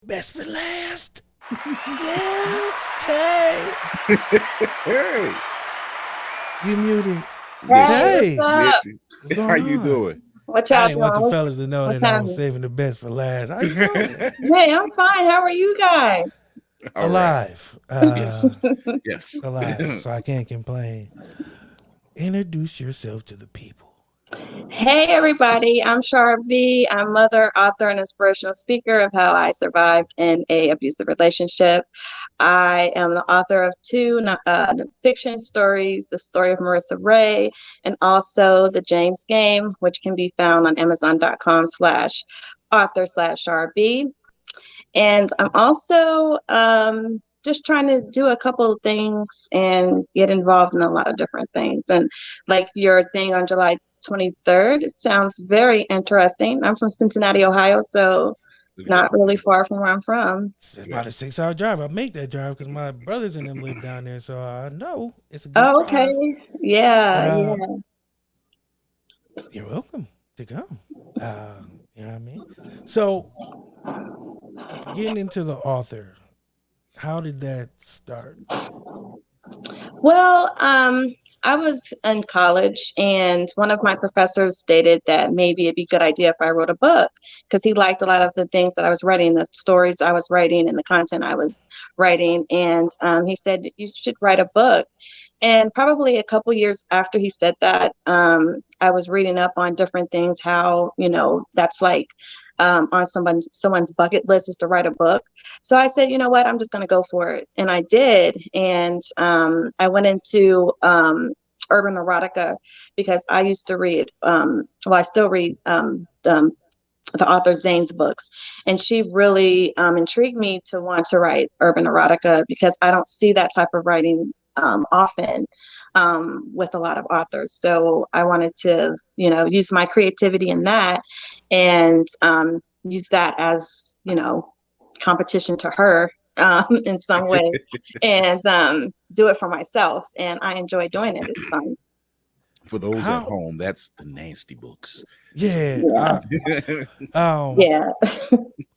Best for last. Yeah. Okay. Hey, You muted. miss you. Hey, Hey, what's Miss up? you. what's How going you on? doing? What I y'all didn't want the doing? fellas to know What that I kind was of? saving the best for last. How you doing? Hey, I'm fine. How are you guys? All right. Alive. Yes. Yes. Alive. So I can't complain. Introduce yourself to the people. Hey, everybody. I'm Chara Bee. I'm mother, author, and inspirational speaker of How I Survived in a Abusive Relationship. I am the author of two fiction stories, The Story of Marissa Ray, and also The James Game, which can be found on Amazon.com/author/Chara Bee. And I'm also just trying to do a couple of things and get involved in a lot of different things. And like your thing on July 23rd, it sounds very interesting. I'm from Cincinnati, Ohio, so Okay. not really far from where I'm from. It's about a 6 hour drive. I make that drive because my brothers and them live down there. So I know it's a good Oh, okay. drive. But Yeah, yeah. you're welcome to come. You know what I mean? So getting into the author, how did that start? Well, I was in college, and one of my professors stated that maybe it'd be a good idea if I wrote a book because he liked a lot of the things that I was writing, the stories I was writing, and the content I was writing. And he said, you should write a book. And probably a couple years after he said that, I was reading up on different things, how, that's like on someone's bucket list is to write a book. So I said, you know what, I'm just going to go for it. And I did. And I went into urban erotica because I used to read, I still read the author Zane's books. And she really intrigued me to want to write urban erotica because I don't see that type of writing often with a lot of authors. So I wanted to, use my creativity in that and use that as, competition to her in some way and do it for myself. And I enjoy doing it. It's fun. For those at How? home, that's the nasty books. So Yeah, Yeah. um, Yeah.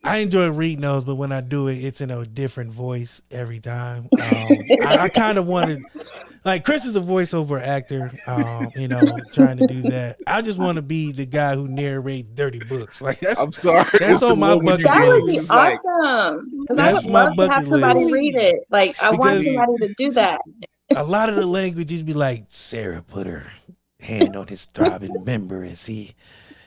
I enjoy reading those, but when I do it, it's in a different voice every time. I kind of wanted, like, Chris is a voiceover actor, trying to do that. I just want to be the guy who narrates dirty books. Like I'm sorry. that's It's the on my one when you bucket That hear would it, it's be list. just like, awesome because I would That's my love to have bucket somebody list read it. Like, I want because somebody to do that. a lot of the languages be like Sarah put her hand on his throbbing member as he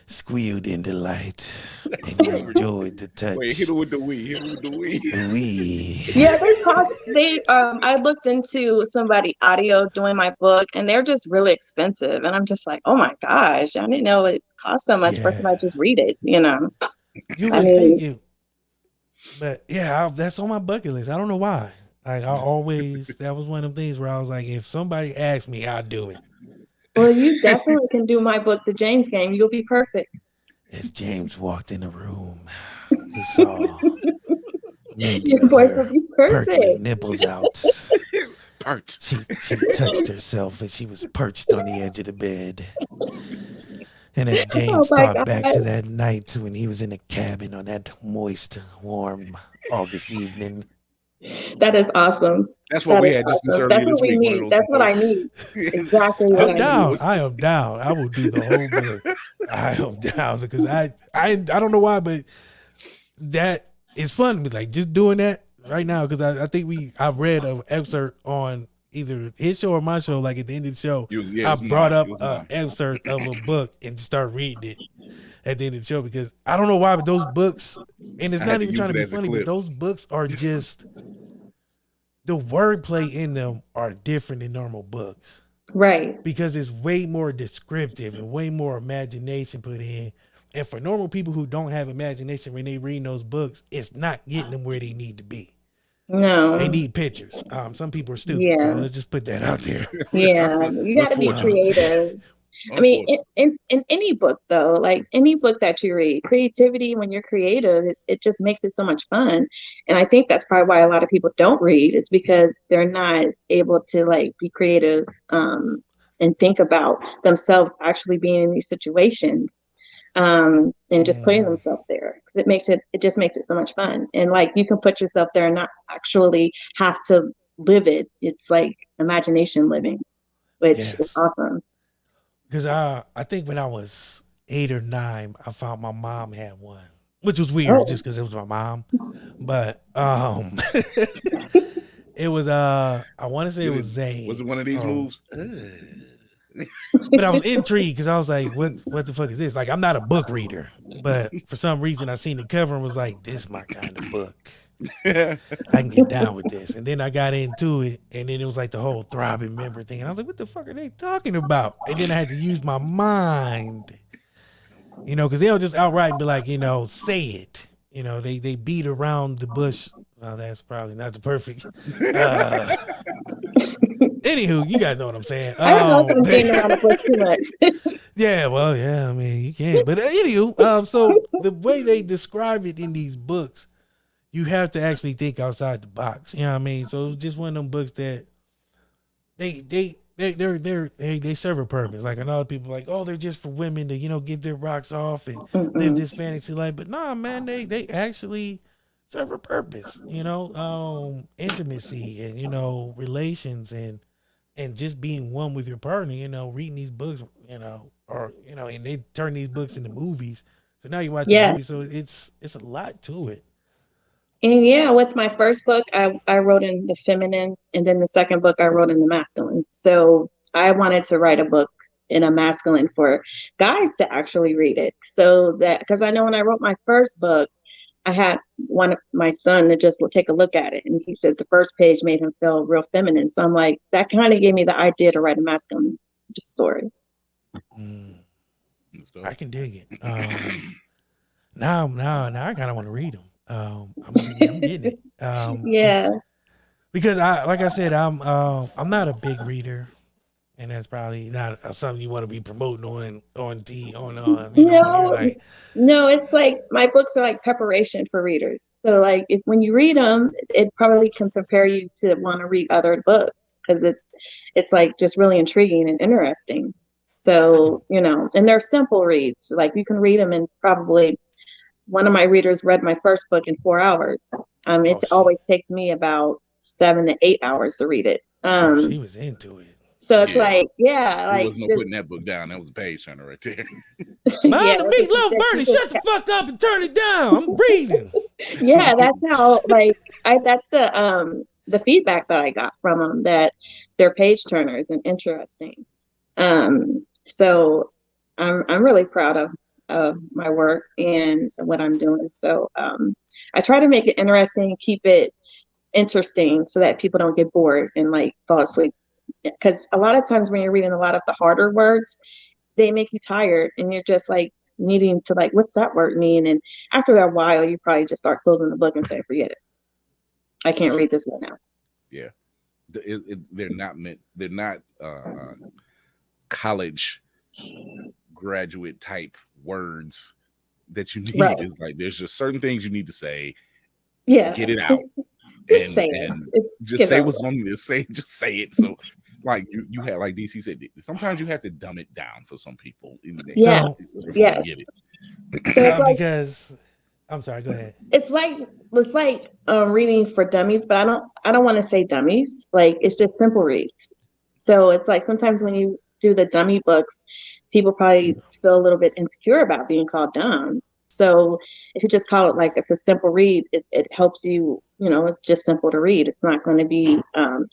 squealed in delight and he enjoyed the wait, hit touch. it with the we, hit it with the we. We. Yeah, I looked into somebody audio doing my book and they're just really expensive. And I'm just like, oh my gosh, I didn't know it cost so much for somebody Yeah. to just read it. You I would think mean, it, but yeah, that's on my bucket list. I don't know why. Like I always, that was one of them things where I was like, if somebody asks me, I'll do it. well, you definitely can do my book, The James Game. You'll be perfect. As James walked in the room, he saw Mindy Your with voice will her be perky perfect. nipples out. Part. She touched herself as she was perched on the edge of the bed. And as Oh James my thought back God. to that night when he was in the cabin on that moist, warm August evening, That is awesome. That's what That we is had just this awesome. That's earlier what this we week. One of need. those That's what I moist. need. Exactly what I'm I need. down. Moist. I am down. I will do the whole book. I am down because I don't know why, but that is fun. Like just doing that right now because I think I read an excerpt on either his show or my show. Like at the end of the show, Yeah, it I was brought mine. It up was an mine. excerpt of a book and start reading it at the end of the show because I don't know why, but those books, and it's I had not to even use trying to it be as a funny, but clip. those books are just the wordplay in them are different than normal books Right. because it's way more descriptive and way more imagination put in. And for normal people who don't have imagination when they read those books, it's not getting them where they need to be. They No. need pictures. Some people are stupid, so Yeah. let's just put that out there. Yeah. You got to be Uh, Unfortunately. creative. I mean, Unfortunately. in any book, though, like any book that you read, creativity, when you're creative, it just makes it so much fun. And I think that's probably why a lot of people don't read. It's because they're not able to like be creative and think about themselves actually being in these situations. and just putting themselves there, because it just makes it so much fun. And like, you can put yourself there and not actually have to live it. It's like imagination living, which is awesome. Because I think when I was 8 or 9, I found my mom had one, which was weird just because it was my mom. But it was I want to say it was Zane. Was it one of these moves? But I was intrigued because I was like, what the fuck is this? Like, I'm not a book reader, but for some reason I seen the cover and was like, this is my kind of book. I can get down with this. And then I got into it, and then it was like the whole throbbing member thing. And I was like, what the fuck are they talking about? And then I had to use my mind, because they'll just outright be like, say it. They beat around the bush. Well, that's probably not the perfect. Anywho, you guys know what I'm saying. I don't know if I'm beating around the bush too much. Yeah, well, yeah, I mean, you can. But anywho, so the way they describe it in these books, you have to actually think outside the box. You know what I mean? So it's just one of them books that they serve a purpose. Like, a lot of people are like, oh, they're just for women to, get their rocks off and live this fantasy life. But nah, man, they actually serve a purpose, intimacy and, relations and just being one with your partner, reading these books, and they turn these books into movies. So now you watch the movie. So it's a lot to it. And with my first book, I wrote in the feminine, and then the second book I wrote in the masculine. So I wanted to write a book in a masculine for guys to actually read it. So that, because I know when I wrote my first book, I had my son to just take a look at it. And he said the first page made him feel real feminine. So I'm like, that kind of gave me the idea to write a masculine story. I can dig it. Now I kind of want to read them. I'm getting it. Because like I said, I'm not a big reader, and that's probably not something you want to be promoting on like. No, it's like my books are like preparation for readers. So like, when you read them, it probably can prepare you to want to read other books, because it's like just really intriguing and interesting. So and they're simple reads. Like, you can read them in probably. One of my readers read my first book in 4 hours. It always takes me about 7 to 8 hours to read it. She was into it. So it's like, there was no putting that book down. That was a page turner right there. Mind the meatloaf, Bernie, shut the fuck up and turn it down. I'm reading. That's how, that's the feedback that I got from them, that they're page turners and interesting. So I'm really proud of my work and what I'm doing. So I try to make it interesting, keep it interesting, so that people don't get bored and fall asleep. Because a lot of times when you're reading a lot of the harder words, they make you tired, and you're just needing to what's that word mean? And after a while, you probably just start closing the book and say, forget it. I can't read this one now. Yeah. They're not college graduate type words that you need. Right. It's like, there's just certain things you need to say. Get it out. and just say what's on this. Just say it. So you had, like DC said, sometimes you have to dumb it down for some people. Get it. So because I'm sorry, go ahead. It's like reading for dummies, but I don't want to say dummies. It's just simple reads. So it's like, sometimes when you do the dummy books, people probably feel a little bit insecure about being called dumb. So if you just call it it's a simple read, it helps you. It's just simple to read. It's not going to be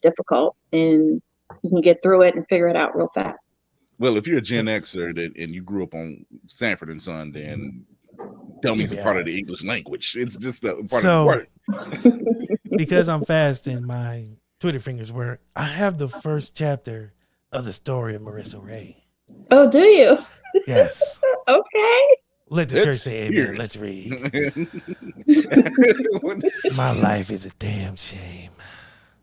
difficult, and you can get through it and figure it out real fast. Well, if you're a Gen Xer and you grew up on Sanford and Son, then dummies are part of the English language. It's just a part of the word. Because I'm fast and my Twitter fingers work, I have the first chapter of the story of Marissa Ray. Oh, do you? Yes. Okay. Let the church say amen. Let's read. My life is a damn shame.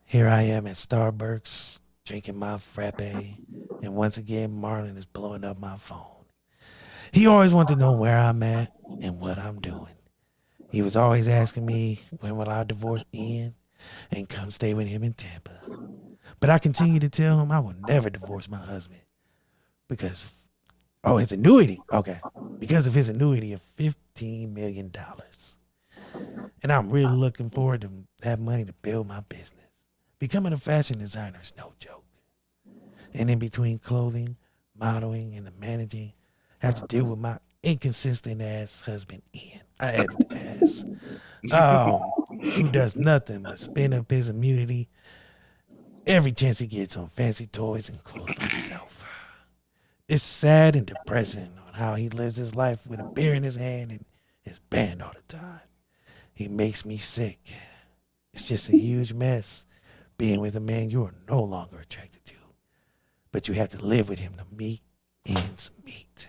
Here I am at Starbucks, drinking my frappe, and once again, Marlon is blowing up my phone. He always wanted to know where I'm at and what I'm doing. He was always asking me, when will I divorce Ian and come stay with him in Tampa? But I continue to tell him I will never divorce my husband, because Oh, his annuity. Okay. Because of his annuity of $15 million. And I'm really looking forward to that money to build my business. Becoming a fashion designer is no joke. And in between clothing, modeling, and the managing, I have to deal with my inconsistent ass husband, Ian. I added the ass. Who does nothing but spend up his immunity every chance he gets on fancy toys and clothes for himself. It's sad and depressing on how he lives his life with a beer in his hand and his band all the time. He makes me sick. It's just a huge mess being with a man you are no longer attracted to, but you have to live with him to meet ends meet.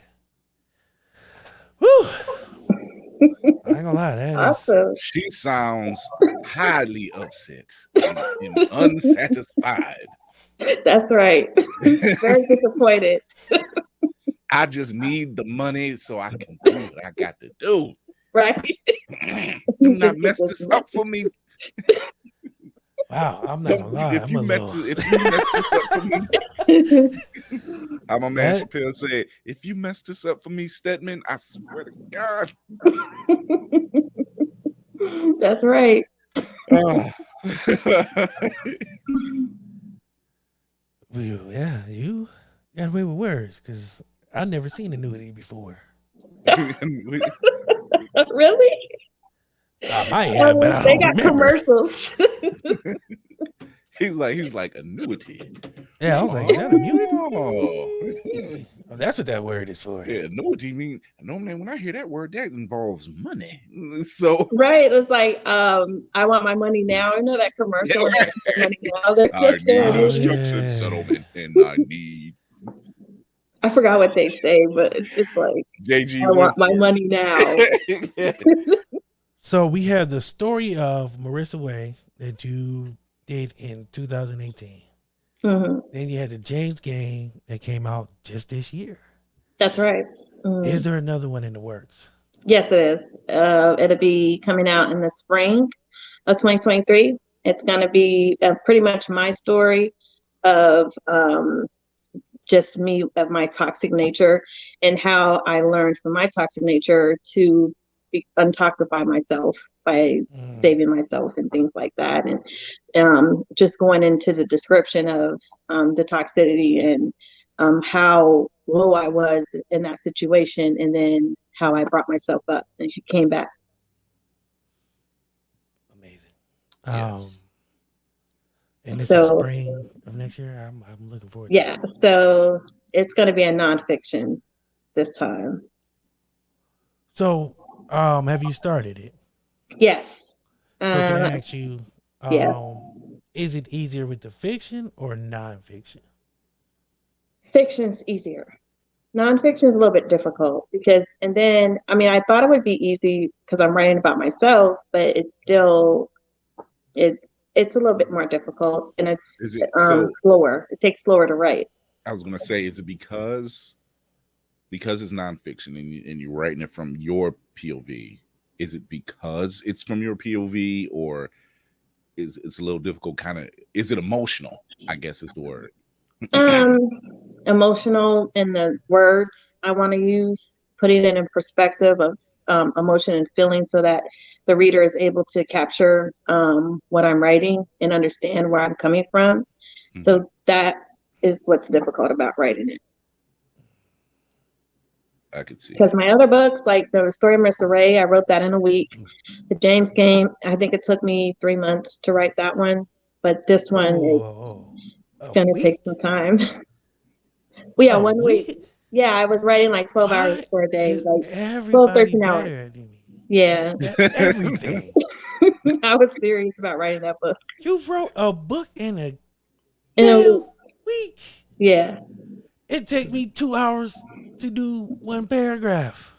Whew. I ain't gonna lie, that awesome. She sounds highly upset and unsatisfied. That's right. Very disappointed. I just need the money so I can do what I got to do. Right. Do not mess this up for me. Wow, I'm not gonna lie. If you mess this up for me, I'm a man Chappelle said, if you mess this up for me, Stedman, I swear to God. That's right. Yeah, you got away with words because I've never seen annuity before. Really? I might have, but I they don't got remember. Commercials. He was like annuity. Yeah, I was like, is that annuity? Oh, that's what that word is for. Yeah, annuity mean normally when I hear that word, that involves money. So right, it's like I want my money now. I know that commercial. Yeah. Money now. I need instruction settlement, and I need. I forgot what they say, but it's like JG. I want my money now. So we have the story of Marissa Way that you did in 2018. Mm-hmm. Then you had the James game that came out just this year. That's right. Mm-hmm. Is there another one in the works? Yes, it is. It'll be coming out in the spring of 2023. It's going to be pretty much my story of just me, of my toxic nature, and how I learned from my toxic nature to untoxify myself by saving myself and things like that. And just going into the description of the toxicity and how low I was in that situation, and then how I brought myself up and came back. Amazing. Yes. And this is spring of next year. I'm looking forward to it. Yeah, so it's going to be a nonfiction this time. So, have you started it? Yes. So can I ask you, is it easier with the fiction or nonfiction? Fiction's easier. Nonfiction is a little bit difficult because, and then, I mean, I thought it would be easy because I'm writing about myself, but it's still, it's a little bit more difficult, and it's slower. It takes slower to write. I was going to say, is it because it's nonfiction and you're writing it from your POV? Is it because it's from your POV, or is it's a little difficult? Kind of, is it emotional? I guess is the word. Emotional in the words I want to use, putting it in perspective of emotion and feeling, so that the reader is able to capture what I'm writing and understand where I'm coming from. Mm-hmm. So that is what's difficult about writing it. I could see. Because my other books, like the story of Mr. Ray, I wrote that in a week. The James game, I think it took me 3 months to write that one. But this one is going to take some time. Yeah, 1 week. Yeah, I was writing like 12 hours per day, like 12, 13 hours. Yeah. Everything. I was serious about writing that book. You wrote a book in a week. Yeah. It took me 2 hours to do one paragraph.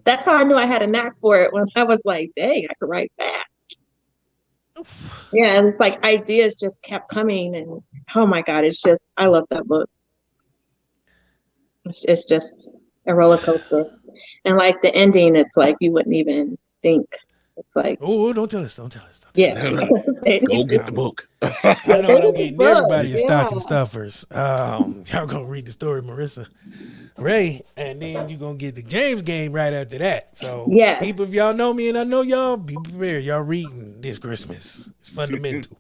That's how I knew I had a knack for it, when I was like, dang, I could write that. Yeah, and it's like ideas just kept coming, and oh my God, it's just, I love that book. It's just a roller coaster. And like the ending, it's like you wouldn't even think It's like, oh, don't tell us. yeah. Go get the book. I know what I'm getting. Everybody is Yeah. stocking stuffers. Y'all gonna read the story, Marissa Ray, and then you're gonna get the James game right after that. So, Yes. people, if y'all know me and I know y'all, be prepared. Y'all reading this Christmas. It's fundamental.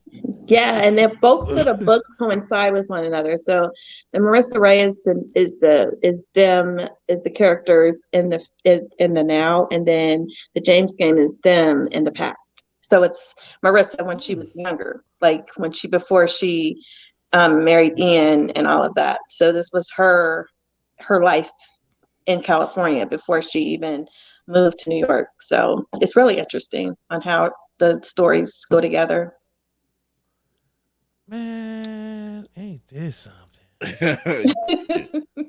Yeah, and then both of the books coincide with one another. So, the Marissa Ray is the characters in the now, and then the James game is them in the past. So it's Marissa when she was younger, like before she married Ian and all of that. So this was her life in California before she even moved to New York. So it's really interesting on how the stories go together. Man, ain't this something?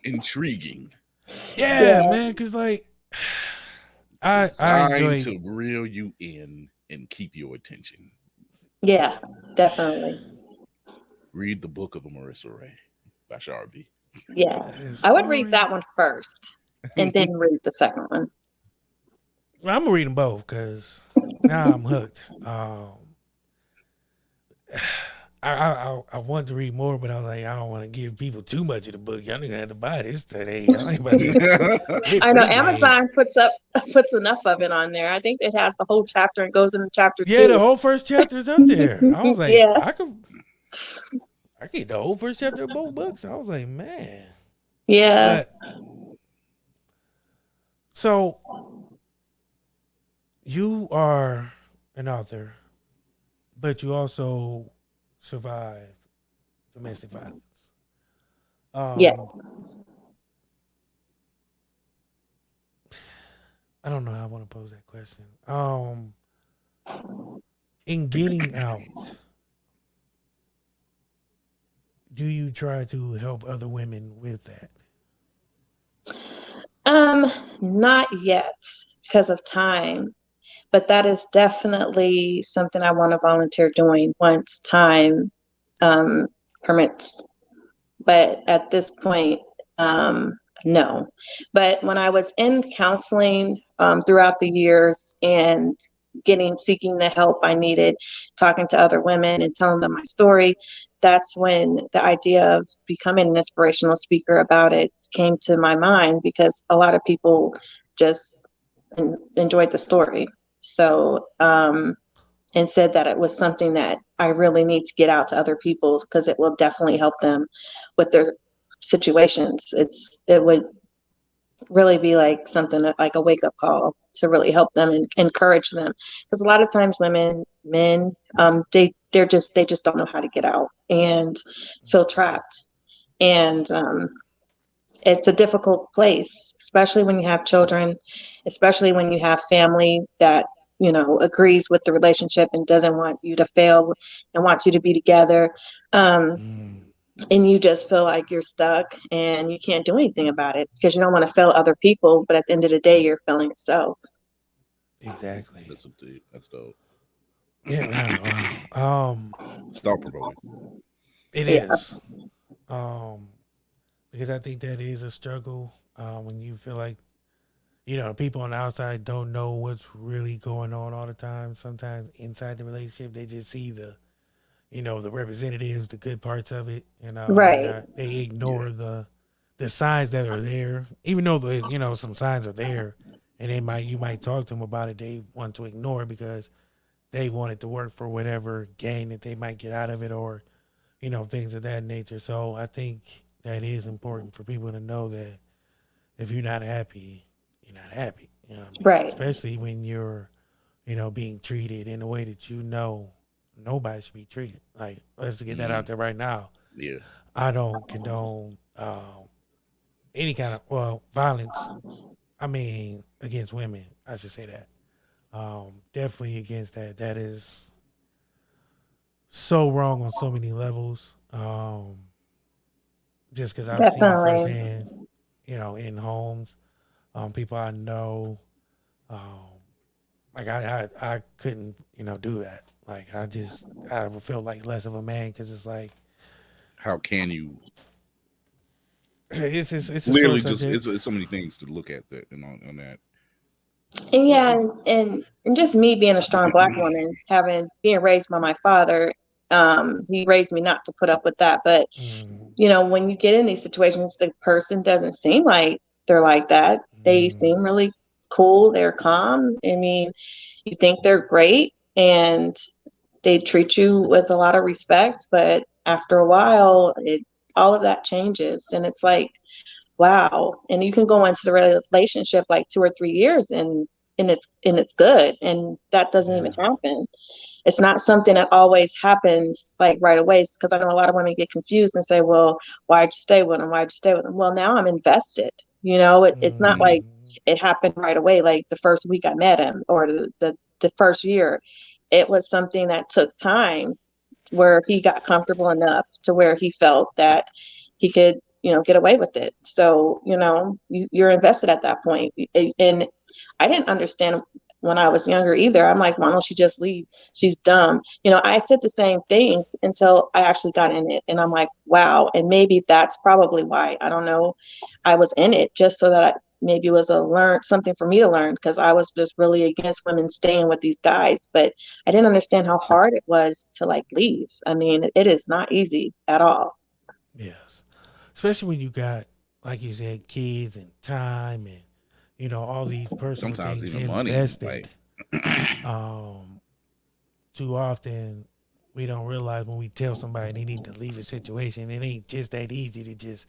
Intriguing. Yeah, man, because like I Designed enjoy to reel you in and keep your attention. Yeah, definitely. Read the book of Marissa Ray by Chara Bee. Yeah, I would read that one first and then read the second one. Well, I'm gonna read them both because now I'm hooked. I wanted to read more, but I was like, I don't want to give people too much of the book. Y'all gonna have to buy this today. I ain't about to I know Amazon puts enough of it on there. I think it has the whole chapter and goes into chapter 2. Yeah, the whole first chapter is up there. I was like, yeah. I could get the whole first chapter of both books. I was like, man. Yeah. But so you are an author, but you also survive domestic violence. Yeah. I don't know how I want to pose that question. In getting out, do you try to help other women with that? Not yet because of time, but that is definitely something I want to volunteer doing once time permits. But at this point, no. But when I was in counseling throughout the years and seeking the help I needed, talking to other women and telling them my story, that's when the idea of becoming an inspirational speaker about it came to my mind, because a lot of people just enjoyed the story. So, and said that it was something that I really need to get out to other people because it will definitely help them with their situations. It would really be like something like a wake up call to really help them and encourage them, because a lot of times men, they just don't know how to get out and feel trapped, and it's a difficult place, especially when you have children, especially when you have family that, agrees with the relationship and doesn't want you to fail and wants you to be together. And you just feel like you're stuck and you can't do anything about it because you don't want to fail other people. But at the end of the day, you're failing yourself. Exactly. That's dope. Yeah. Wow. Stop promoting. It is. Because I think that is a struggle when you feel like, people on the outside don't know what's really going on all the time. Sometimes inside the relationship, they just see the representatives, the good parts of it. Right. They ignore the signs that are there, even though some signs are there, and you might talk to them about it. They want to ignore because they want it to work for whatever gain that they might get out of it, or things of that nature. So I think that is important for people to know that if you're not happy, you're not happy. Right. Especially when you're, being treated in a way that nobody should be treated. Like, let's get that out there right now. Yeah. I don't condone any kind of violence. I mean, against women, I should say that. Definitely against that. That is so wrong on so many levels. Just because I've seen it firsthand, in homes, people I know. Like I couldn't, do that. Like I feel like less of a man because it's like, how can you? It's literally just it's so many things to look at that and on that. And Yeah. yeah, and just me being a strong Black woman, being raised by my father, he raised me not to put up with that. But Mm, when you get in these situations, the person doesn't seem like they're like that. They mm, seem really cool. They're calm. I mean, you think they're great, and they treat you with a lot of respect. But after a while, all of that changes, and it's like, wow. And you can go into the relationship like 2 or 3 years, and it's good, and that doesn't even yeah. happen. It's not something that always happens like right away, because I know a lot of women get confused and say, well, why'd you stay with him? Why'd you stay with him? Well, now I'm invested. It's not like Mm, it happened right away, like the first week I met him, or the first year. It was something that took time, where he got comfortable enough to where he felt that he could, get away with it. So, you're invested at that point. And I didn't understand when I was younger either. I'm like, why don't she just leave? She's dumb. I said the same things until I actually got in it. And I'm like, wow. And maybe that's probably why, I don't know, I was in it, just so that maybe it was something for me to learn, because I was just really against women staying with these guys. But I didn't understand how hard it was to like leave. I mean, it is not easy at all. yes. Especially when you got, like you said, kids and time and all these personal Sometimes things even money. invested. Um, Too often we don't realize when we tell somebody they need to leave a situation, it ain't just that easy to just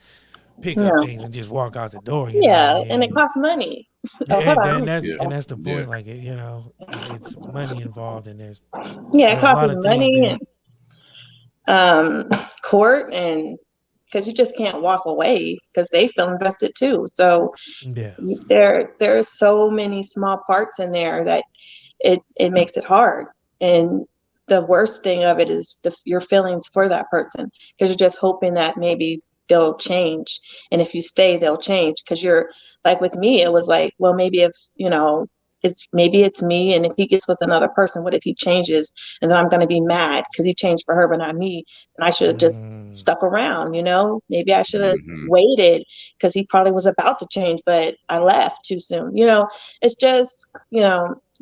pick up No. things and just walk out the door. Yeah, and it It, costs money. Oh, yeah, hold and on. that's Yeah, and that's the yeah. point. Like it's money involved, and there's Yeah, it a costs lot of things money that and court, and because you just can't walk away, because they feel invested too. So yes, there's so many small parts in there that it makes it hard. And the worst thing of it is your feelings for that person, because you're just hoping that maybe they'll change, and if you stay they'll change, because you're like, with me it was like, well, maybe if it's me, and if he gets with another person, what if he changes, and then I'm going to be mad because he changed for her but not me, and I should have just mm, stuck around. Maybe I should have Hmm. waited, because he probably was about to change, but I left too soon. It's just,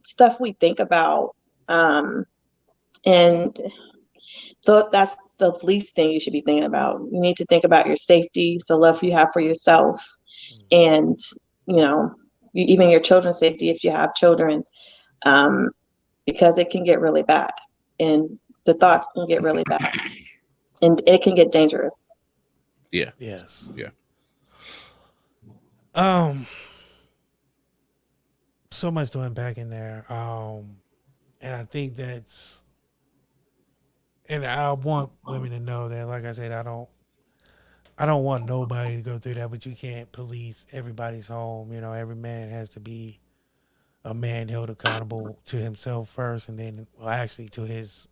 stuff we think about. And that's the least thing you should be thinking about. You need to think about your safety, the love you have for yourself, and, you know, even your children's safety if you have children, um, because it can get really bad, and the Yeah, thoughts can get really bad, and it can get dangerous. yeah, yes. yeah. Um, so much to unpack in there. And I think and I want women to know that, like I said, I don't want nobody to go through that, but you can't police everybody's home. Every man has to be a man held accountable to himself first, and then, well, actually to his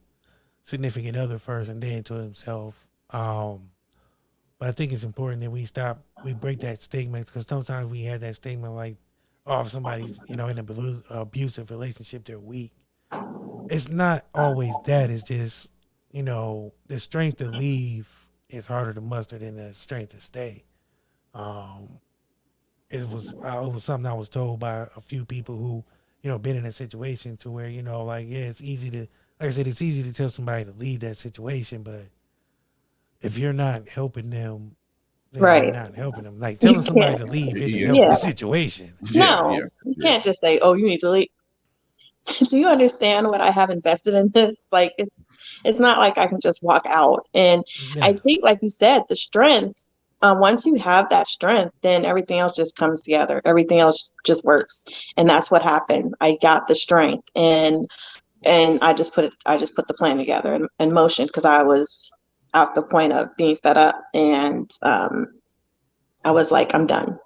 significant other first, and then to himself. But I think it's important that we break that stigma, because sometimes we have that stigma like, oh, if somebody's, in an abusive relationship, they're weak. It's not always that. It's just, the strength to leave is harder to muster than the strength to stay. Um, it was something I was told by a few people who been in a situation to where like, yeah, it's easy to, like I said, it's easy to tell somebody to leave that situation, but if you're not helping them, then you're Right. not helping them. Like, You telling somebody can't. to leave isn't Yeah, helping Yeah. the situation. yeah, No, yeah, you yeah. can't just say, oh, you need to leave. Do you understand what I have invested in this? Like, it's not like I can just walk out. And I Yes. think, like you said, the strength, once you have that strength, then everything else just comes together. Everything else just works. And that's what happened. I got the strength, and I just put the plan together in motion, because I was at the point of being fed up, and I was like, I'm done.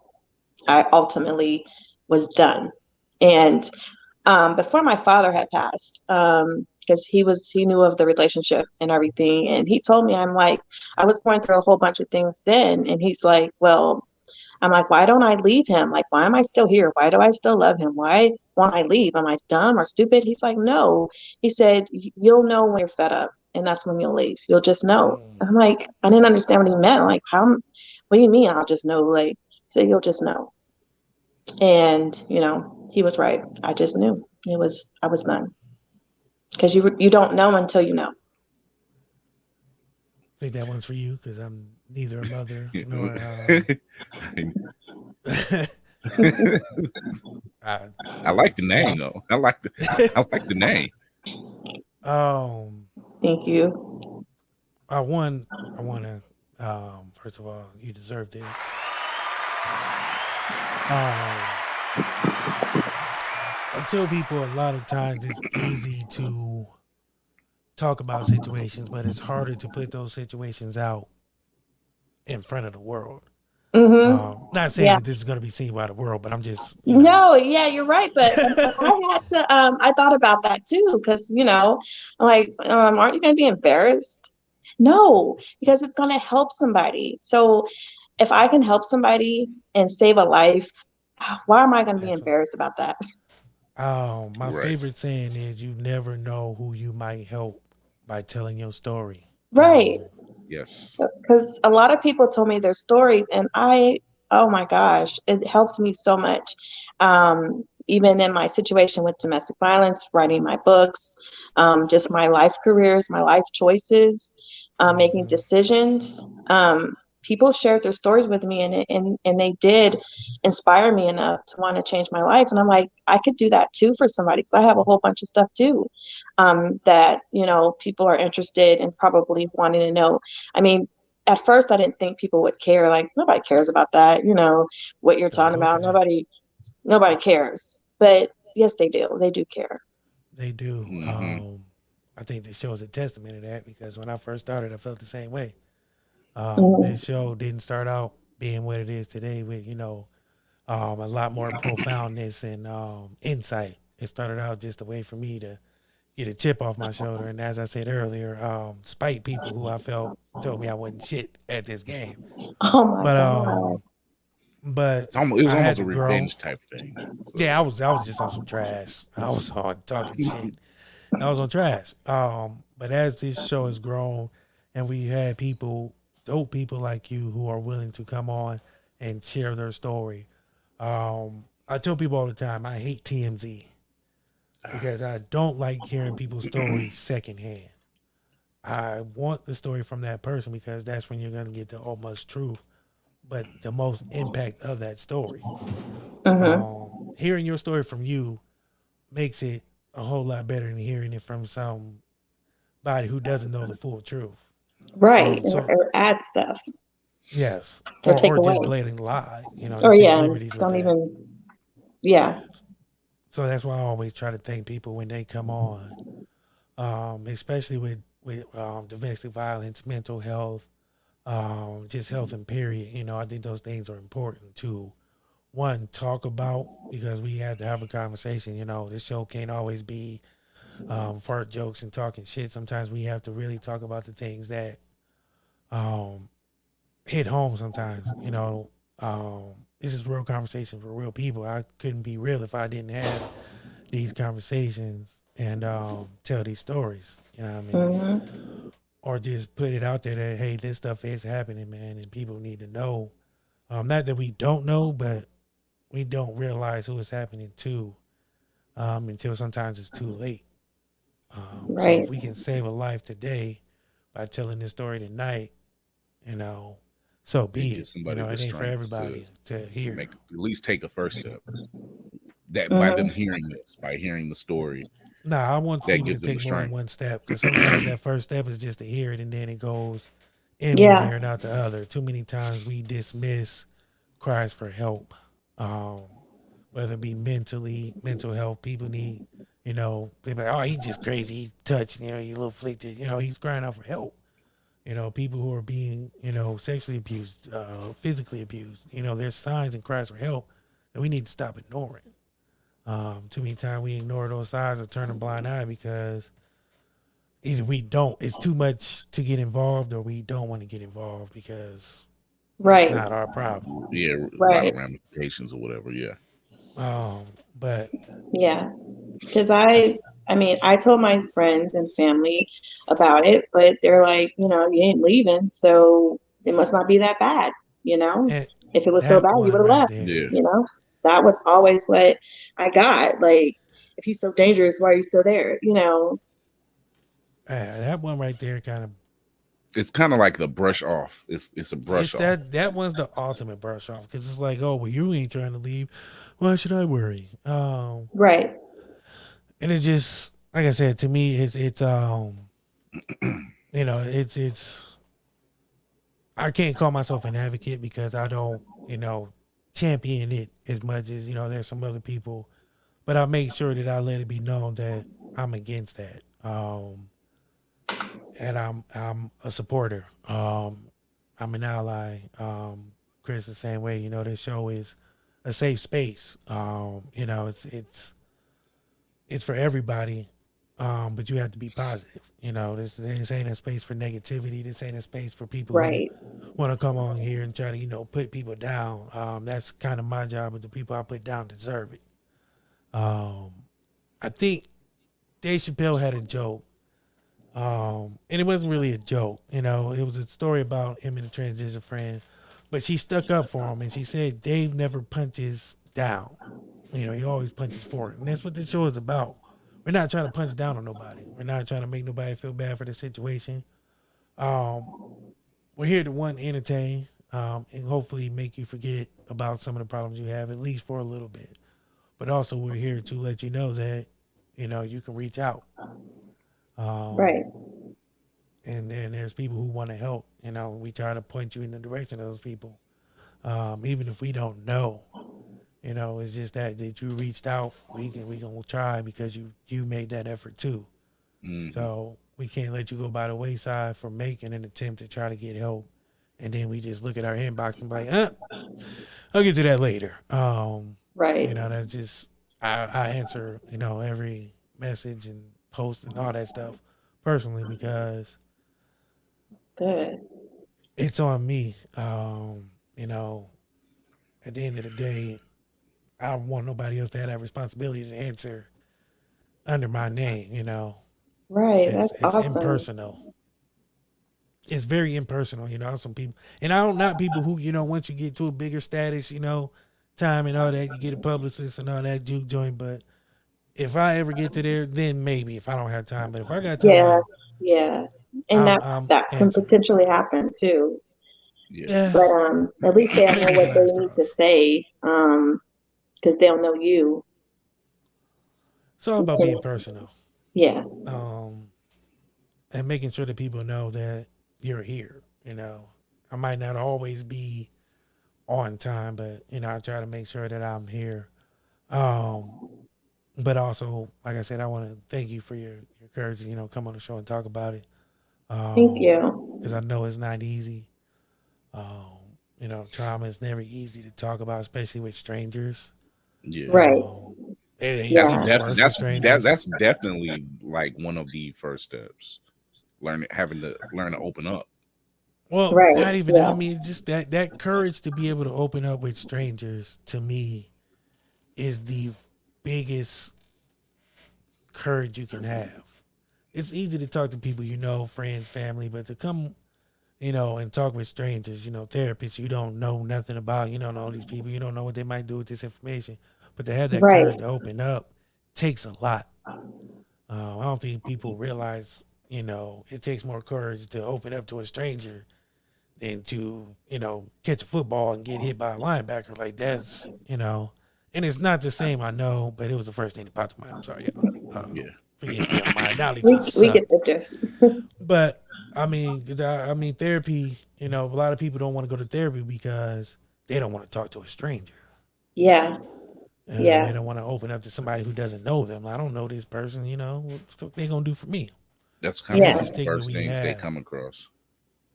I ultimately was done. And before my father had passed, because he knew of the relationship and everything, and he told me, I'm like, I was going through a whole bunch of things then, and he's like, well, I'm like, why don't I leave him? Like, why am I still here? Why do I still love him? Why won't I leave? Am I dumb or stupid? He's like, no. He said, you'll know when you're fed up, and that's when you'll leave. You'll just know. Mm. And I'm like, I didn't understand what he meant. Like, how? What do you mean? I'll just know? Like, he said, you'll just know. And, he was right. I just knew I was done. Because you don't know until you know. I think that one's for you because I'm neither a mother nor. I like the name though. I like the name. Thank you. I want to. First of all, you deserve this. I tell people a lot of times it's easy to talk about situations, but it's harder to put those situations out in front of the world. Not saying that this is going to be seen by the world, but I'm just, No, yeah, you're right. But I had to, I thought about that too, because, like, aren't you going to be embarrassed? No, because it's going to help somebody. So if I can help somebody and save a life, why am I going to be embarrassed about that? My favorite saying is you never know who you might help by telling your story. Right. Yes. Because a lot of people told me their stories, and oh my gosh, it helped me so much. Even in my situation with domestic violence, writing my books, just my life careers, my life choices, making decisions. People shared their stories with me, and they did inspire me enough to want to change my life. And I'm like, I could do that too for somebody, because I have a whole bunch of stuff too, that people are interested in probably wanting to know. I mean, at first I didn't think people would care. Like, nobody cares about that, what you're talking about. Nobody cares. But yes, they do. They do care. They do. I think this show is a testament to that, because when I first started, I felt the same way. This show didn't start out being what it is today with, a lot more profoundness and insight. It started out just a way for me to get a chip off my shoulder. And as I said earlier, spite people who I felt told me I wasn't shit at this game. Oh my God. But it was almost a revenge type thing. So. Yeah, I was just on some trash. I was on talking shit. I was on trash. But as this show has grown and we had dope people like you who are willing to come on and share their story. I tell people all the time, I hate TMZ because I don't like hearing people's stories secondhand. I want the story from that person because that's when you're going to get the almost truth, but the most impact of that story. Hearing your story from you makes it a whole lot better than hearing it from somebody who doesn't know the full truth. Right. Or add stuff. Yes. Or take or away. just blatant lie. They take liberties with that. Yeah. So that's why I always try to thank people when they come on, especially with domestic violence, mental health, just health and period. I think those things are important to, one, talk about, because we have to have a conversation. This show can't always be fart jokes and talking shit. Sometimes we have to really talk about the things that hit home sometimes. This is real conversation for real people. I couldn't be real if I didn't have these conversations and tell these stories. You know what I mean? Or just put it out there that, hey, this stuff is happening, man, and people need to know. Not that we don't know, but we don't realize who it's happening to until sometimes it's too late. So if we can save a life today by telling this story tonight, so be it. It ain't for everybody to hear. At least take a first step. That by them hearing this, by hearing the story. I want people to take more than one step, because sometimes that first step is just to hear it and then it goes in one ear and out the other. Too many times we dismiss cries for help, whether it be mental health. People need, they're like, oh, he's just crazy, he's touched, he's a little afflicted, he's crying out for help. People who are being, sexually abused, physically abused, there's signs and cries for help that we need to stop ignoring. Too many times we ignore those signs or turn a blind eye because either it's too much to get involved, or we don't want to get involved because it's not our problem. Yeah, a lot of ramifications or whatever. Yeah. But yeah, because I told my friends and family about it, but they're like, you ain't leaving, so it must not be that bad, if it was so bad, you would have left, that was always what I got. Like, if he's so dangerous, why are you still there? That one right there kind of, it's kind of like the brush off. It's a brush it's off. that one's the ultimate brush off, because it's like, oh well, you ain't trying to leave, why should I worry? Right. And it's just like I said, to me, it's it's I can't call myself an advocate because I don't champion it as much as there's some other people, but I make sure that I let it be known that I'm against that. And I'm a supporter. I'm an ally. Chris, the same way. This show is a safe space. It's for everybody, but you have to be positive. This ain't a space for negativity. This ain't a space for people who Right. want to come on here and try to put people down. That's kind of my job, but the people I put down deserve it. I think Dave Chappelle had a joke. And it wasn't really a joke, it was a story about him and a transition friend, but she stuck up for him and she said Dave never punches down. He always punches forward. And that's what the show is about. We're not trying to punch down on nobody. We're not trying to make nobody feel bad for the situation. We're here to entertain, and hopefully make you forget about some of the problems you have, at least for a little bit. But also we're here to let you know that, you can reach out. Right. And then there's people who want to help. We try to point you in the direction of those people, even if we don't know. It's just that you reached out. We gonna try because you made that effort too. Mm-hmm. So we can't let you go by the wayside for making an attempt to try to get help, and then we just look at our inbox and be like, I'll get to that later. Right. That's just I answer every message and post and all that stuff personally because Good. it's on me. At the end of the day, I don't want nobody else to have that responsibility to answer under my name, Right. because That's it's awesome. impersonal. It's very impersonal, some people, and I don't not people who, once you get to a bigger status, time and all that, you get a publicist and all that juke joint. But if I ever get to there, then maybe if I don't have time. But if I got Yeah. time, Yeah. And I'm that can answering. potentially happen too. Yeah. Yeah, But at least they'll know fingers what they last need to crossed. say. Because they'll know you. It's all about being personal. Yeah. Um, and making sure that people know that you're here. I might not always be on time, but I try to make sure that I'm here. Um, but also, like I said, I want to thank you for your courage to come on the show and talk about it. Thank Because you. I know it's not easy. Trauma is never easy to talk about, especially with strangers. Yeah. Right. Um, it ain't That's Yeah. even worse with strangers. that's definitely like one of the first steps. Having to learn to open up. Well, Right. not even. I Yeah. mean, just that courage to be able to open up with strangers to me is the biggest courage you can have. It's easy to talk to people friends, family, but to come, and talk with strangers, therapists you don't know nothing about, you don't know these people, you don't know what they might do with this information, but to have that Right. courage to open up takes a lot. I don't think people realize, it takes more courage to open up to a stranger than to, catch a football and get hit by a linebacker. Like that's, and it's not the same, I know, but it was the first thing that popped to mind. I'm sorry, y'all. Yeah. Forgive me, my We analogies we suck. get the gist. But I mean, therapy. A lot of people don't want to go to therapy because they don't want to talk to a stranger. Yeah. They Yeah. don't want to open up to somebody who doesn't know them. I don't know this person. What they gonna do for me? That's And kind of that's Yeah. the one of the stigma first we things they have. come across.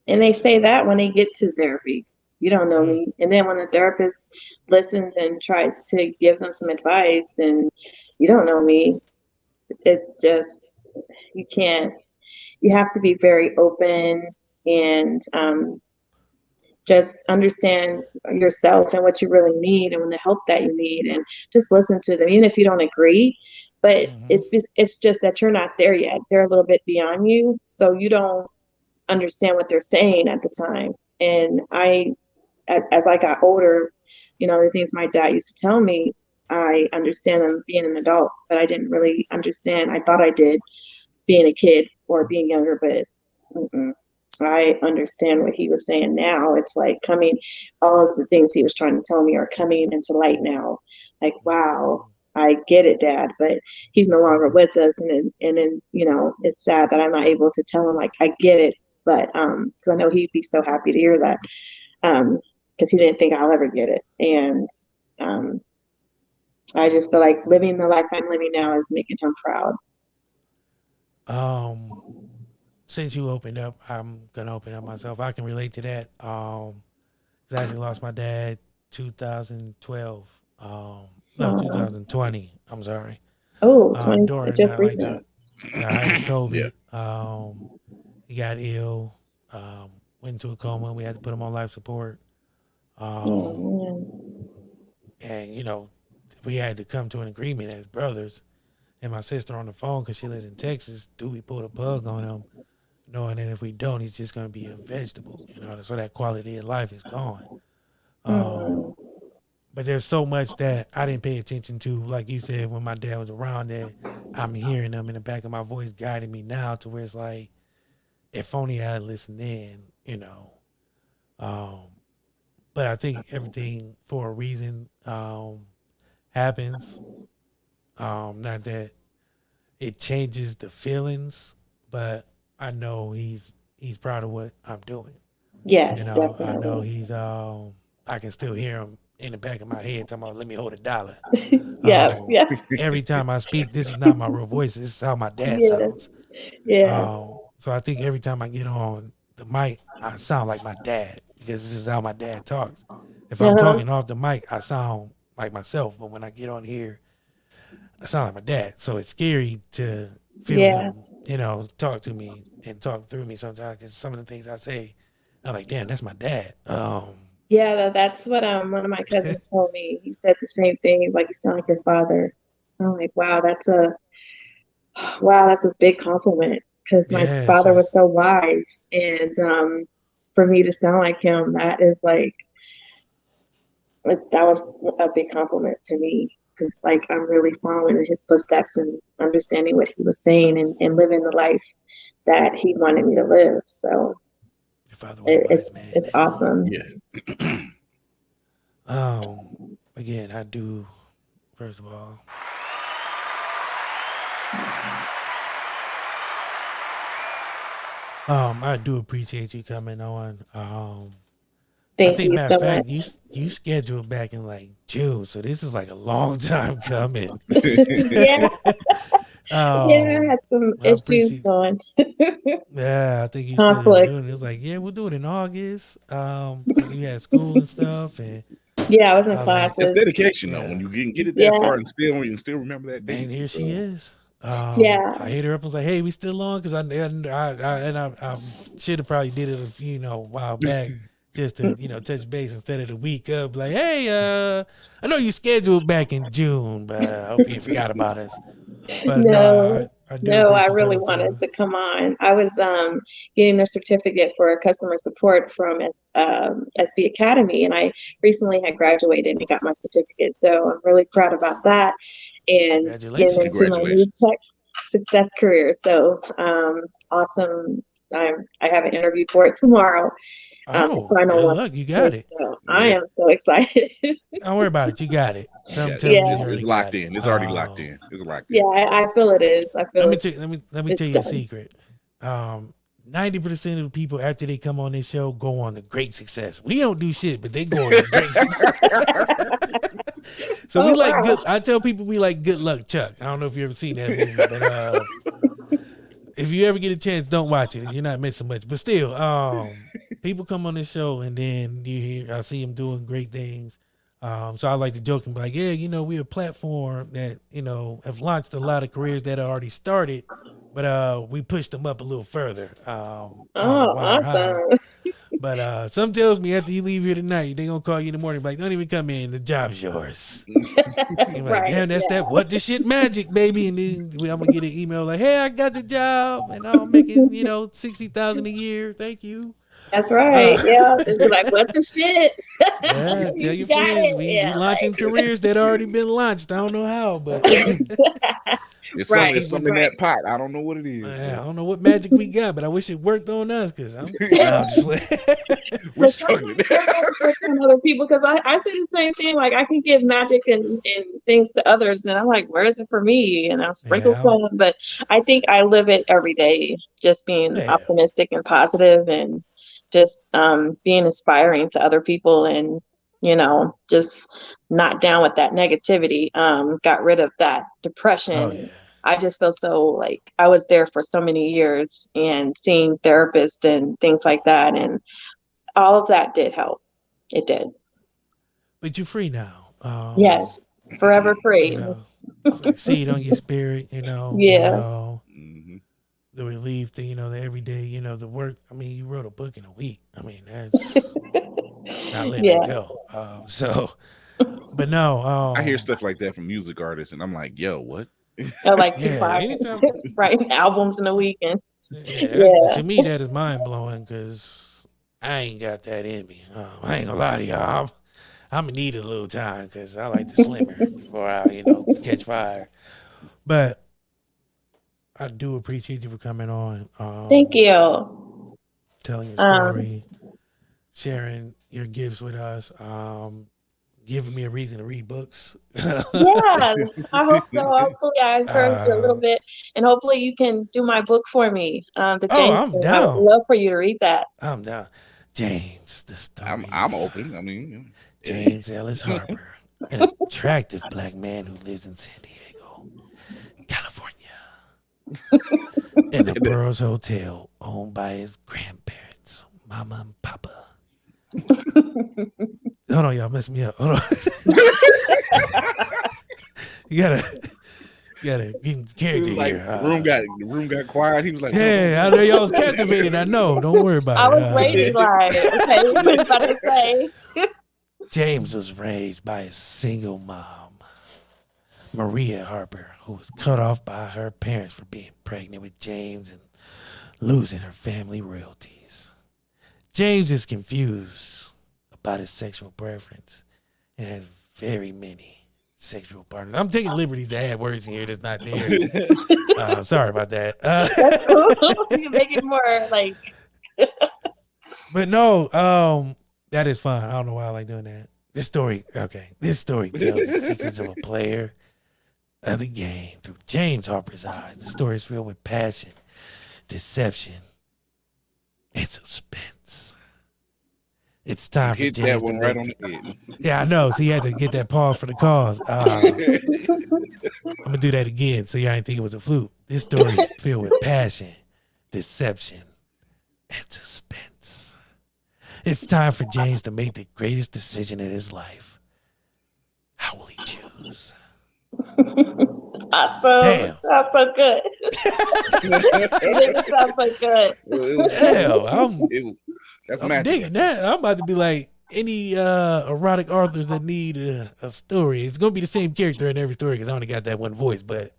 And they say that when they get to therapy. You don't know Mm. me. And then when the therapist listens and tries to give them some advice, then you don't know me. It just, you can't, you have to be very open and just understand yourself and what you really need and the help that you need and just listen to them, even if you don't agree. But Hmm. it's just that you're not there yet. They're a little bit beyond you. So you don't understand what they're saying at the time. And as I got older, the things my dad used to tell me, I understand them being an adult, but I didn't really understand. I thought I did being a kid or being younger, but I understand what he was saying now. It's like all of the things he was trying to tell me are coming into light now. Like, wow, I get it, Dad, but he's no longer with us. And then, it's sad that I'm not able to tell him, like, I get it. But, cause I know he'd be so happy to hear that. Cause he didn't think I'll ever get it. And, I just feel like living the life I'm living now is making him proud. Since you opened up, I'm gonna open up myself. I can relate to that. I actually lost my dad 2012. No, 2020. I'm sorry. Oh, 20, just like recently. the height of COVID. He got ill. Went into a coma. We had to put him on life support. And we had to come to an agreement as brothers. And my sister on the phone, because she lives in Texas, do we pull the plug on him, knowing that if we don't, he's just going to be a vegetable, so that quality of life is gone. But there's so much that I didn't pay attention to, like you said, when my dad was around, that I'm hearing them in the back of my voice guiding me now to where it's like, if only I had listened in, But I think everything for a reason happens. Not that it changes the feelings, but I know he's proud of what I'm doing. Yes, definitely. I know he's I can still hear him in the back of my head talking about, let me hold $1. Yeah. Every time I speak, this is not my real voice. This is how my dad sounds. Yeah. So I think every time I get on the mic, I sound like my dad, because this is how my dad talks. If I'm talking off the mic, I sound like myself. But when I get on here, I sound like my dad. So it's scary to feel him, talk to me and talk through me sometimes, because some of the things I say, I'm like, damn, that's my dad. Yeah, that's what one of my cousins told me. He said the same thing. He's like, you sound like your father. I'm like, wow, that's a big compliment, because my father was so wise. And for me to sound like him, that is like, that was a big compliment to me, because like I'm really following in his footsteps and understanding what he was saying, and living the life that he wanted me to live. So it's awesome. Yeah. Again, I do, first of all, I do appreciate you coming on. Thank you matter of so fact, much. you scheduled back in like June, so this is like a long time coming. Yeah. I had some issues going. Yeah, I think you scheduled in June. It was like, we'll do it in August, because you had school and stuff. And I was in classes. It's dedication though. When you can get it that far and still remember that date. And here she is. I hit her up and was like, "Hey, we still on?" Because I should have probably did it a while back, just to touch base instead of the week up. Like, hey, I know you scheduled back in June, but I hope you forgot about us. But I really wanted to come on. I was getting a certificate for customer support from SB Academy, and I recently had graduated and got my certificate. So I'm really proud about that, and getting into my new tech success career. So awesome. I have an interview for it tomorrow. Good luck. You got it. So I am so excited. Don't worry about it. You got it. It's locked in. It's already locked in. It's locked in. Yeah, I feel it is. I feel let me tell you a secret. 90% of the people, after they come on this show, go on to great success. We don't do shit, but they go on to great success. So good. I tell people we like Good Luck Chuck. I don't know if you ever seen that movie, but if you ever get a chance, don't watch it. You're not missing much. But still, people come on this show and then I see them doing great things. So I like to joke and be like, we're a platform that, have launched a lot of careers that are already started, but we pushed them up a little further. Awesome. But something tells me after you leave here tonight, they're going to call you in the morning, like, don't even come in, the job's yours. You're like, damn, that's that what the shit magic, baby. And then I'm going to get an email like, hey, I got the job and I'm making, $60,000 a year. Thank you. That's right. Yeah. It's like, what the shit? Yeah, tell You your got friends it. we Yeah, launching careers that already been launched. I don't know how, but It's right. some in that pot. I don't know what it is. I don't know what magic we got, but I wish it worked on us because I'm just we're struggling. On other people, because I say the same thing. Like, I can give magic and things to others, and I'm like, where is it for me? And I'll sprinkle some, but I think I live it every day, just being optimistic and positive, and just being inspiring to other people, and just not down with that negativity. Got rid of that depression. Oh, yeah. I just feel so like I was there for so many years, and seeing therapists and things like that, and all of that did help. It did. But you're free now. Yes, forever free. It's like seed on your spirit, Yeah. The relief, the everyday, the work. I mean, you wrote a book in a week. I mean, that's not letting it go. But no. I hear stuff like that from music artists, and I'm like, yo, what? Like writing albums in a weekend. To me, that is mind blowing because I ain't got that in me. I ain't gonna lie to y'all. I'm gonna need a little time because I like to slimmer before I, catch fire. But I do appreciate you for coming on. Thank you. Telling your story, sharing your gifts with us, giving me a reason to read books. Yeah, I hope so. Hopefully I encouraged you a little bit, and hopefully you can do my book for me. The James I'm down. I would love for you to read that. I'm down. James, the story. I'm open. I mean, James Ellis Harper, an attractive black man who lives in San Diego, California, in a Burroughs Hotel owned by his grandparents, Mama and Papa. Hold on, y'all messed me up. Hold on. You gotta get in character here. The room got quiet. He was like, "Yeah, I know y'all was captivated. I know. Don't worry about it." I was waiting, like, okay, what are you about to say? James was raised by a single mom, Maria Harper, who was cut off by her parents for being pregnant with James and losing her family royalties. James is confused about his sexual preference and has very many sexual partners. I'm taking liberties to add words in here that's not there. Sorry about that. That's cool. You can make it more like. But no, that is fun. I don't know why I like doing that. This story tells the secrets of a player of the game through James Harper's eyes. The story is filled with passion, deception, and suspense. It's time for James that one right on the head. Yeah, I know. So you had to get that pause for the cause. I'm gonna do that again, so y'all ain't think it was a fluke. This story is filled with passion, deception, and suspense. It's time for James to make the greatest decision in his life. How will he choose? Awesome. Damn. Sounds so good. It sounds so good. I'm digging that. I'm about to be like any erotic authors that need a story. It's gonna be the same character in every story because I only got that one voice, but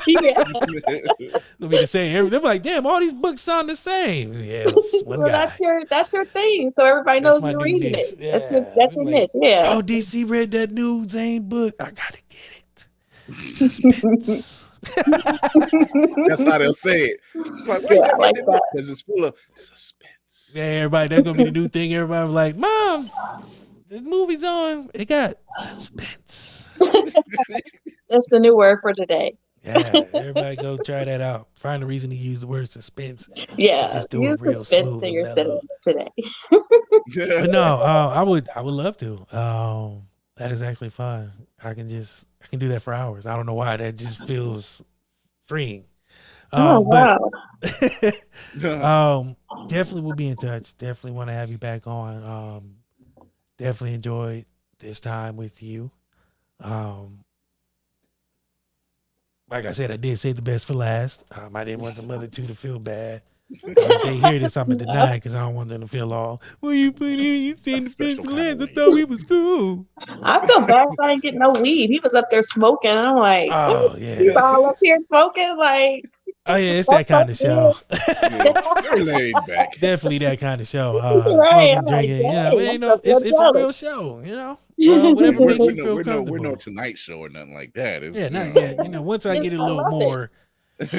it'll be the same. They're like, damn, all these books sound the same. Yeah, one guy. That's your thing. So everybody knows you're reading it. Yeah. That's your niche. Yeah. Oh, DC read that new Zane book. I gotta get it. Suspense. That's how they'll say it. Like, I like that because it's full of suspense. Yeah, everybody. That's gonna be the new thing. Everybody was like, "Mom, the movie's on. It got suspense." That's the new word for today. Yeah, everybody go try that out. Find a reason to use the word suspense. Yeah, just do use it real suspense smooth in your mellow. sentence today. But no, I would love to. That is actually fun. I can do that for hours. I don't know why. That just feels freeing. Wow. Definitely we'll be in touch. Definitely want to have you back on. Definitely enjoyed this time with you. Like I said, I did say the best for last. I didn't want the other two to feel bad. If they hear this, I'm going to deny because I don't want them to feel all, well, you put in, you said the best for last. I thought we was cool. I feel bad if I didn't get no weed. He was up there smoking. And I'm like, oh, yeah. He's all up here smoking. Like, Oh yeah, it's that kind of show. They're laid back. Definitely that kind of show. Right. Smoking, drinking. It's a real show. Whatever makes you feel comfortable. We're no Tonight Show or nothing like that. Once I get a little more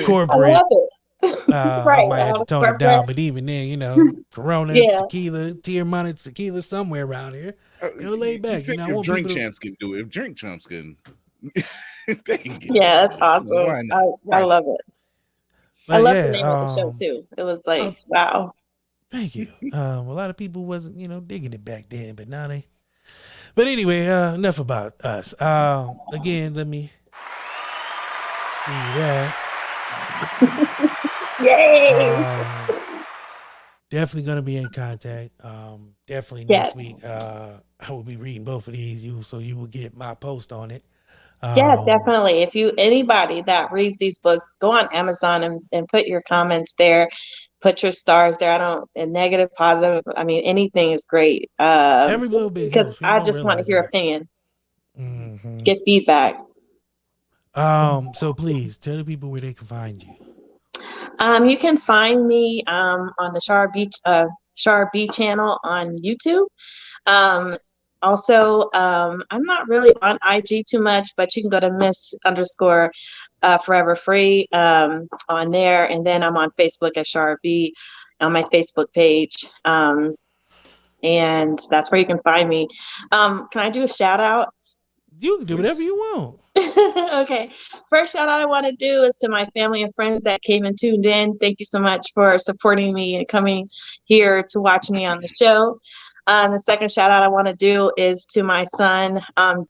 corporate, I love it. I might have to tone it down. But even then, Corona, tequila, Tier-Minus tequila somewhere around here. Lay back. If Drink Champs can do it, if Drink Champs can, if they can get that's awesome. I love it. But I love the name of the show too. It was like, wow. Thank you. A lot of people wasn't, digging it back then, but now they. But anyway, enough about us. Again, let me do that. Yay! Definitely gonna be in contact. Definitely next week. I will be reading both of these. So you will get my post on it. Yeah, definitely. If anybody that reads these books, go on Amazon and put your comments there, put your stars there. And negative, positive. I mean, anything is great. Every little bit because I just want to hear opinion. Mm-hmm. Get feedback. So please tell the people where they can find you. You can find me on the Chara Bee channel on YouTube. Also, I'm not really on IG too much, but you can go to Miss_Forever Free on there. And then I'm on Facebook at Chara Bee on my Facebook page. And that's where you can find me. Can I do a shout out? You can do whatever you want. Okay. First shout out I want to do is to my family and friends that came and tuned in. Thank you so much for supporting me and coming here to watch me on the show. The second shout out I want to do is to my son,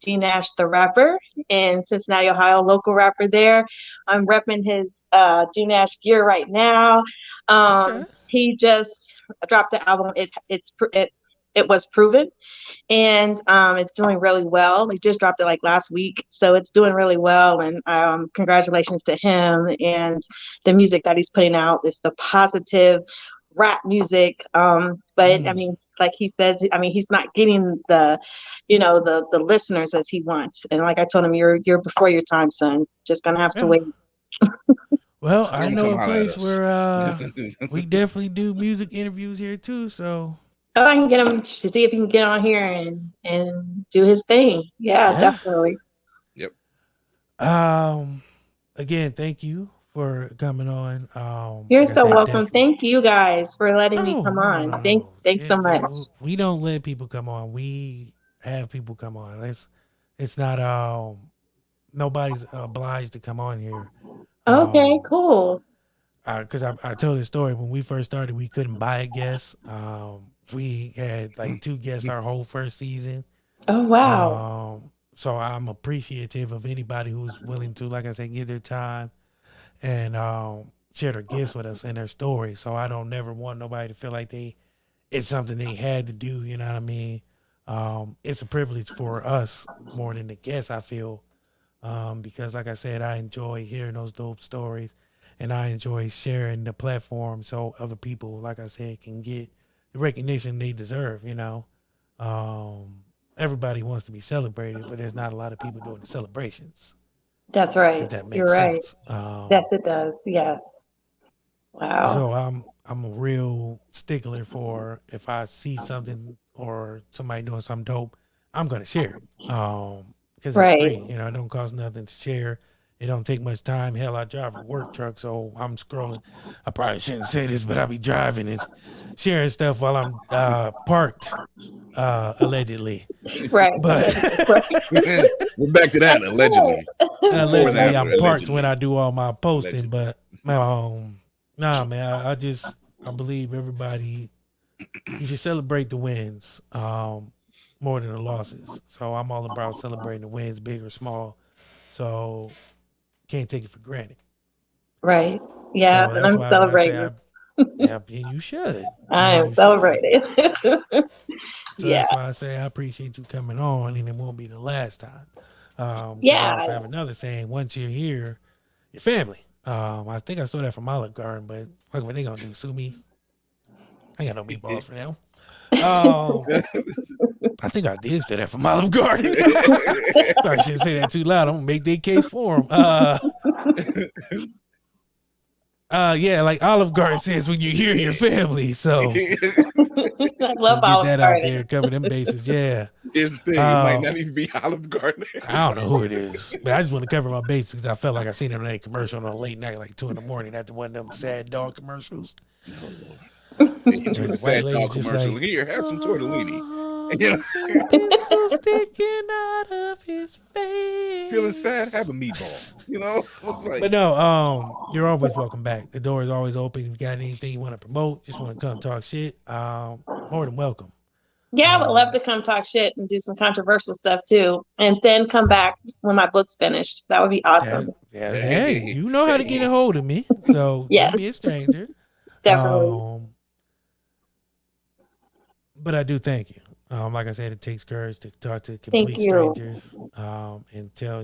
D Nash, the rapper in Cincinnati, Ohio, local rapper there. I'm repping his D Nash gear right now. He just dropped the album. It was proven, and it's doing really well. He just dropped it like last week, so it's doing really well. And congratulations to him and the music that he's putting out. It's the positive rap music, but I mean, like he says, I mean, he's not getting the listeners as he wants. And like I told him, you're before your time, son. Just gonna have to wait. Well, I know a place where we definitely do music interviews here too. So I can get him to see if he can get on here and do his thing. Yeah, definitely. Yep. Again, thank you for coming on. You're so welcome. Thank you guys for letting me come on. Thanks so much. We don't let people come on. We have people come on. It's not nobody's obliged to come on here. Okay, cool. Because I told this story when we first started, we couldn't buy a guest. We had like 2 guests our whole first season. Oh wow. So I'm appreciative of anybody who's willing to, like I said, give their time and share their gifts with us and their stories. So I don't never want nobody to feel like it's something they had to do. You know what I mean? It's a privilege for us more than the guests, I feel, because like I said, I enjoy hearing those dope stories and I enjoy sharing the platform so other people, like I said, can get the recognition they deserve. Everybody wants to be celebrated, but there's not a lot of people doing the celebrations. That's right. If that makes You're right. sense. Yes, it does. Yes. Wow. So I'm a real stickler for if I see something or somebody doing something dope, I'm gonna share it. Because it's free. It don't cost nothing to share. It don't take much time. Hell, I drive a work truck, so I'm scrolling. I probably shouldn't say this, but I'll be driving and sharing stuff while I'm parked, allegedly. Right. But we're back to that, allegedly. Allegedly, I'm parked when I do all my posting, but nah, man, I believe everybody, you should celebrate the wins more than the losses. So I'm all about celebrating the wins, big or small. So can't take it for granted. Right. Yeah, so and I'm celebrating. And you should. I am celebrating. So that's why I say I appreciate you coming on, and it won't be the last time. I have another saying: once you're here, your family. I think I stole that from Olive Garden, but what they gonna do? Sue me? I ain't got no meatballs for them. I think I did say that from Olive Garden. I shouldn't say that too loud. I'm gonna make their case for them. Yeah, like Olive Garden says when you hear your family. So I love get Olive that Garden. out there, cover them bases. Yeah. Here's the thing, it might not even be Olive Garden. I don't know who it is, but I just want to cover my bases because I felt like I seen it on a commercial on a late night, like 2 a.m. after one of them sad dog commercials. They hit you with The the sad white dog lady's just commercial. like, Here, have some tortellini. There's pencil sticking out of his face. Feeling sad? Have a meatball. Like, but no, you're always welcome back. The door is always open. If you got anything you want to promote, just want to come talk shit, more than welcome. Yeah, I would love to come talk shit and do some controversial stuff too, and then come back when my book's finished. That would be awesome. Hey, you know how to get a hold of me, so yes. Don't be a stranger. Definitely. But I do thank you. Like I said, it takes courage to talk to complete strangers, and tell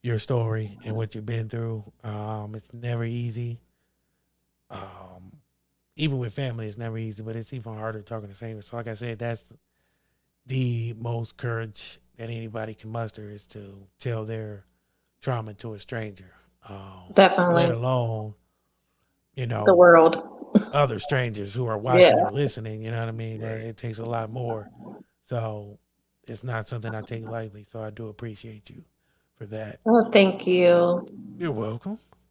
your story and what you've been through. It's never easy. Even with family, it's never easy, but it's even harder talking to strangers. So, like I said, that's the most courage that anybody can muster, is to tell their trauma to a stranger. Definitely. Let alone, the world, other strangers who are watching or listening. You know what I mean? Right. It takes a lot more. So it's not something I take lightly. So I do appreciate you for that. Oh, thank you. You're welcome.